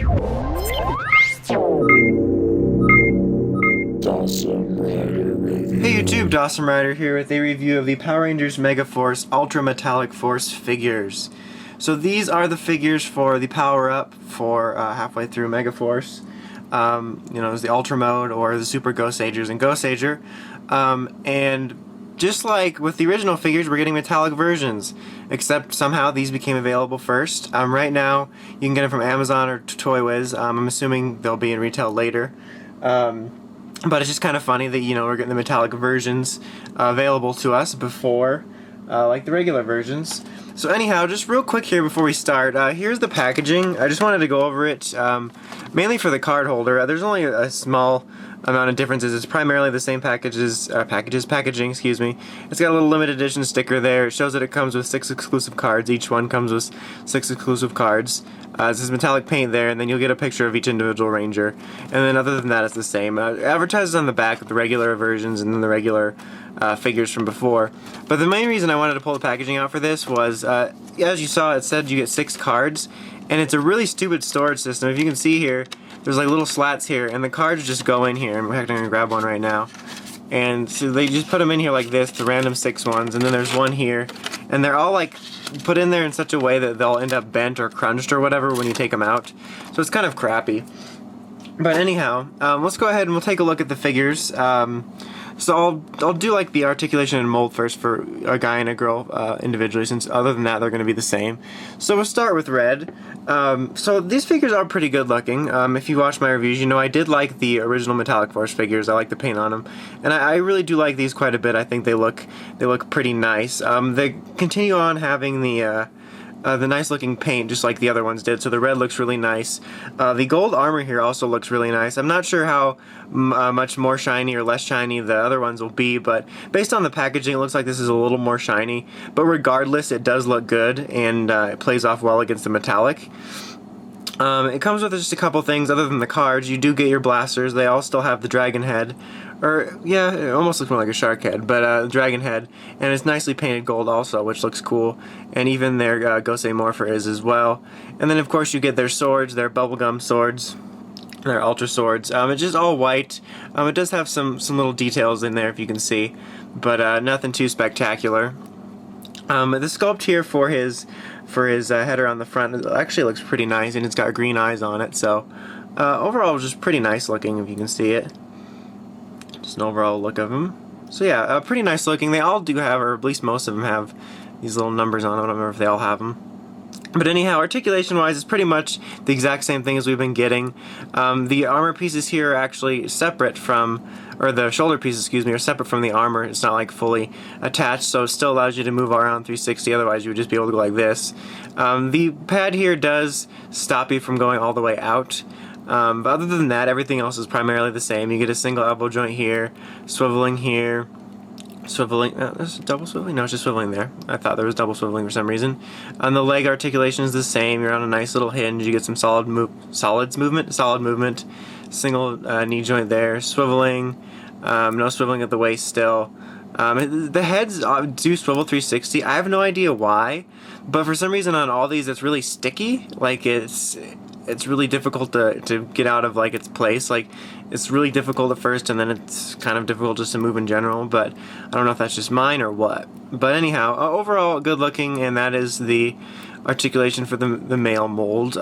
Hey YouTube, Dawson Rider here with a review of the Power Rangers Megaforce Ultra Metallic Force figures. So these are the figures for the power-up for halfway through Megaforce. There's the Ultra Mode or the Super Ghost Sagers and Ghost Sager. And just like with the original figures, we're getting metallic versions, except somehow these became available first. Right now, you can get them from Amazon or Toy Wiz. I'm assuming they'll be in retail later. But it's just kind of funny that, we're getting the metallic versions available to us before, like the regular versions. So anyhow, just real quick here before we start, here's the packaging. I just wanted to go over it, mainly for the card holder. There's only a small amount of differences. It's primarily the same packaging, excuse me. It's got a little limited edition sticker there. It shows that it comes with 6 exclusive cards. Each one comes with 6 exclusive cards. It says metallic paint there, and then you'll get a picture of each individual Ranger. And then other than that, it's the same. Advertises on the back with the regular versions and then the regular figures from before. But the main reason I wanted to pull the packaging out for this was, as you saw, it said you get 6 cards, and it's a really stupid storage system. If you can see here, there's like little slats here, and the cards just go in here. In fact, I'm going to grab one right now. And so they just put them in here like this, the random 6 ones, and then there's one here. And they're all like put in there in such a way that they'll end up bent or crunched or whatever when you take them out. So it's kind of crappy. But anyhow, let's go ahead and we'll take a look at the figures. So I'll do like the articulation and mold first for a guy and a girl individually, since other than that they're going to be the same. So we'll start with red. So these figures are pretty good looking. If you watch my reviews, you know I did like the original Metallic Force figures. I like the paint on them, and I really do like these quite a bit. I think they look pretty nice. They continue on having the nice looking paint just like the other ones did, so the red looks really nice. The gold armor here also looks really nice. I'm not sure how much more shiny or less shiny the other ones will be, but based on the packaging it looks like this is a little more shiny, but regardless it does look good, and it plays off well against the metallic. It comes with just a couple things other than the cards. You do get your blasters. They all still have the dragon head, or yeah, it almost looks more like a shark head, but dragon head, and it's nicely painted gold also, which looks cool, and even their Gosei Morpher is as well. And then of course you get their swords, their bubblegum swords, their ultra swords. It's just all white. It does have some little details in there if you can see, but nothing too spectacular. The sculpt here for his header on the front actually looks pretty nice, and it's got green eyes on it, so overall just pretty nice looking if you can see it. Just an overall look of them. So yeah, pretty nice looking. They all do have, or at least most of them have, these little numbers on them. I don't remember if they all have them. But anyhow, articulation wise, it's pretty much the exact same thing as we've been getting. The armor pieces here are actually separate from, or the shoulder pieces, excuse me, are separate from the armor. It's not like fully attached, so it still allows you to move around 360, otherwise you would just be able to go like this. The pad here does stop you from going all the way out. But other than that, everything else is primarily the same. You get a single elbow joint here, swiveling here, swiveling, is it double swiveling? No, it's just swiveling there. I thought there was double swiveling for some reason. And the leg articulation is the same. You're on a nice little hinge. You get some solid movement. Single knee joint there, swiveling, no swiveling at the waist still. The heads do swivel 360. I have no idea why, but for some reason on all these it's really sticky. Like it's really difficult to get out of like its place. Like it's really difficult at first, and then it's kind of difficult just to move in general, but I don't know if that's just mine or what. But anyhow, overall good looking, and that is the articulation for the male mold.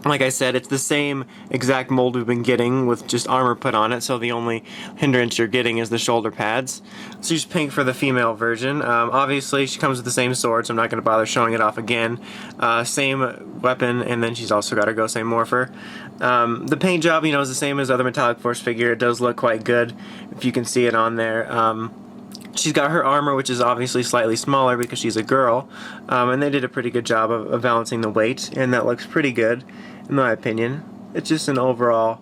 Like I said, it's the same exact mold we've been getting with just armor put on it, so the only hindrance you're getting is the shoulder pads. So she's pink for the female version. Obviously, she comes with the same sword, so I'm not going to bother showing it off again. Same weapon, and then she's also got her Gosei Morpher. The paint job, is the same as other Metallic Force figure. It does look quite good, if you can see it on there. She's got her armor, which is obviously slightly smaller because she's a girl, and they did a pretty good job of balancing the weight, and that looks pretty good, in my opinion. It's just an overall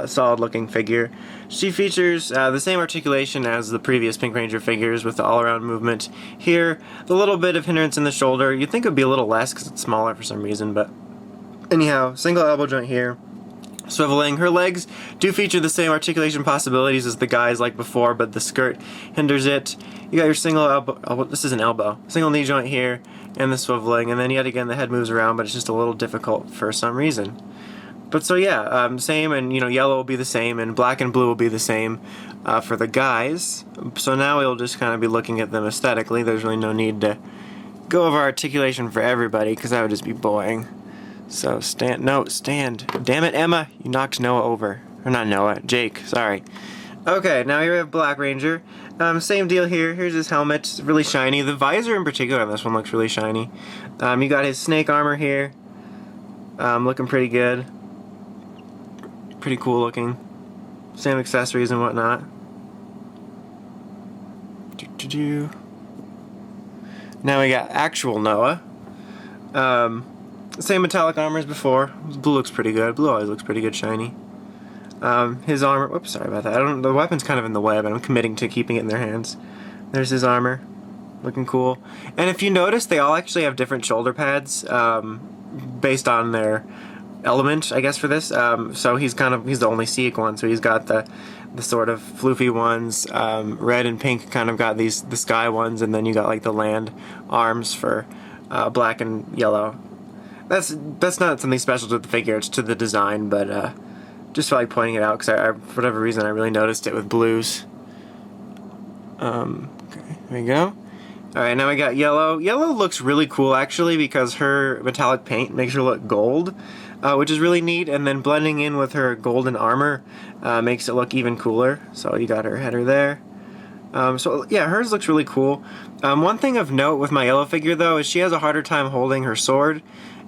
solid looking figure. She features the same articulation as the previous Pink Ranger figures with the all-around movement. Here, the little bit of hindrance in the shoulder, you'd think it would be a little less because it's smaller for some reason, but anyhow, single elbow joint here. Swiveling. Her legs do feature the same articulation possibilities as the guys like before, but the skirt hinders it. You got your single elbow, this is an elbow, single knee joint here, and the swiveling, and then yet again the head moves around, but it's just a little difficult for some reason. But so yeah, same, and you know, yellow will be the same, and black and blue will be the same for the guys. So now we'll just kind of be looking at them aesthetically. There's really no need to go over articulation for everybody, because that would just be boring. So stand. Damn it, Emma, you knocked Noah over. Or not Noah, Jake, sorry. Okay, now here we have Black Ranger. Same deal here. Here's his helmet. It's really shiny. The visor in particular on this one looks really shiny. You got his snake armor here. Looking pretty good. Pretty cool looking. Same accessories and whatnot. Now we got actual Noah. Same metallic armor as before. Blue looks pretty good. Blue always looks pretty good shiny. His armor, whoops, sorry about that. The weapon's kind of in the way, but I'm committing to keeping it in their hands. There's his armor. Looking cool. And if you notice, they all actually have different shoulder pads, based on their element, I guess, for this. So he's the only Seek one, so he's got the sort of floofy ones. Red and pink kind of got the sky ones, and then you got like the land arms for black and yellow. That's not something special to the figure, it's to the design, but just felt like pointing it out because I, for whatever reason, I really noticed it with blues. Okay, there we go. Alright, now we got yellow. Yellow looks really cool, actually, because her metallic paint makes her look gold, which is really neat, and then blending in with her golden armor makes it look even cooler. So you got her header there. So yeah, hers looks really cool. One thing of note with my yellow figure, though, is she has a harder time holding her sword.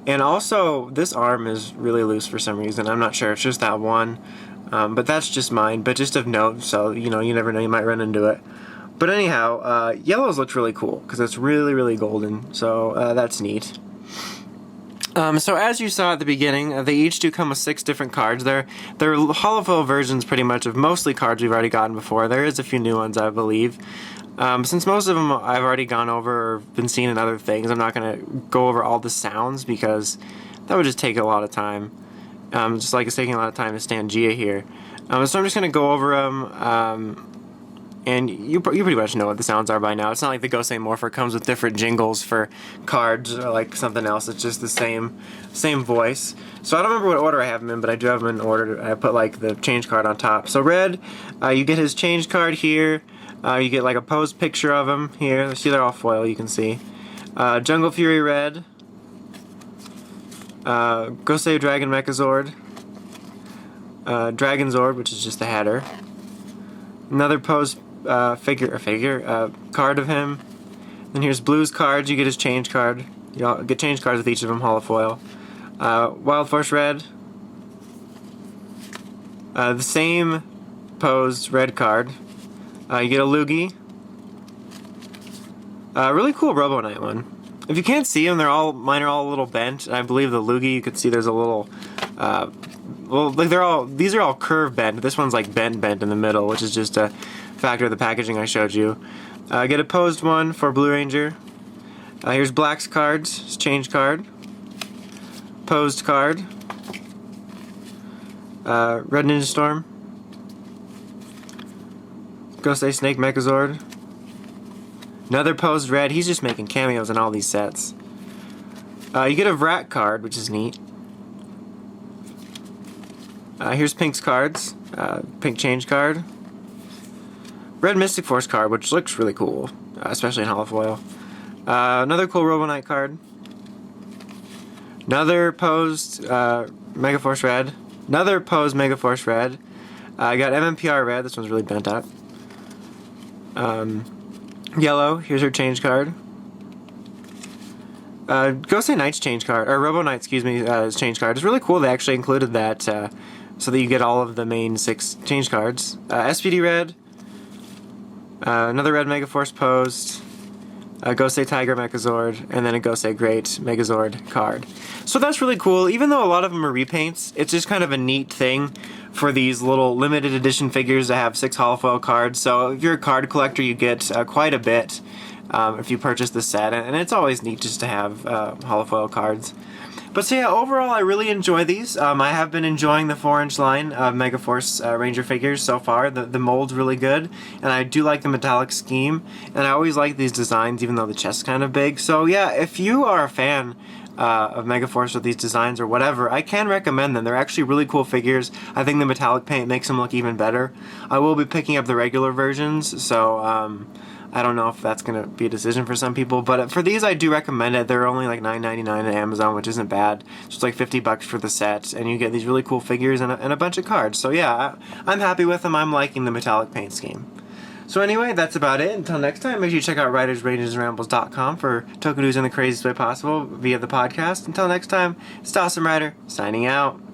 And also, this arm is really loose for some reason. I'm not sure, it's just that one. But that's just mine, but just of note, so, you know, you never know, you might run into it. But anyhow, yellows looks really cool, because it's really, really golden, so that's neat. So as you saw at the beginning, they each do come with 6 different cards. They're holofoil versions, pretty much, of mostly cards we've already gotten before. There is a few new ones, I believe. Since most of them I've already gone over or been seen in other things, I'm not going to go over all the sounds because that would just take a lot of time. Just like it's taking a lot of time to stand Gia here. So I'm just going to go over them, and you pretty much know what the sounds are by now. It's not like the Gosei Morpher comes with different jingles for cards or like something else. It's just the same voice. So I don't remember what order I have them in, but I do have them in order. I put like the change card on top. So red, you get his change card here. You get like a posed picture of him here. See, they're all foil, you can see. Jungle Fury Red. Gosei Dragon Mechazord. Dragon Zord, which is just the header. Another posed card of him. Then here's Blue's cards. You get his change card. You get change cards with each of them, holofoil. Wild Force Red. The same posed red card. You get a Loogie. Really cool Robo Knight one. If you can't see them, mine are all a little bent. I believe the Loogie, you could see there's a little, well, like these are all curve bent. This one's like bent in the middle, which is just a factor of the packaging I showed you. Get a posed one for Blue Ranger. Here's Black's cards, his change card. Posed card. Red Ninja Storm. Gosei Snake Mechazord. Another posed red. He's just making cameos in all these sets. You get a Vrat card, which is neat. Here's Pink's cards. Pink change card. Red Mystic Force card, which looks really cool, especially in holofoil. Another cool Robo Knight card. Another posed Megaforce Red. Another posed Megaforce Red. I got MMPR Red. This one's really bent up. Yellow, here's her change card. Gosei Knight's change card, or Robo Knight, excuse me, his change card. It's really cool they actually included that, so that you get all of the main 6 change cards. SPD Red, another Red Megaforce posed, a Gosei Tiger Mechazord, and then a Gosei Great Megazord card. So that's really cool. Even though a lot of them are repaints, it's just kind of a neat thing for these little limited edition figures to have 6 holofoil cards. So if you're a card collector, you get quite a bit if you purchase the set, and it's always neat just to have holofoil cards. But so yeah, overall I really enjoy these. I have been enjoying the 4-inch line of Megaforce Ranger figures so far. The mold's really good, and I do like the metallic scheme, and I always like these designs even though the chest's kind of big. So yeah, if you are a fan of Megaforce with these designs or whatever, I can recommend them. They're actually really cool figures. I think the metallic paint makes them look even better. I will be picking up the regular versions, so I don't know if that's going to be a decision for some people, but for these I do recommend it. They're only like $9.99 at Amazon, which isn't bad. It's like $50 for the set, and you get these really cool figures and a bunch of cards. So yeah, I'm happy with them. I'm liking the metallic paint scheme. So anyway, that's about it. Until next time, make sure you check out WritersRangersRambles.com for token news in the craziest way possible via the podcast. Until next time, it's Dawson Rider, signing out.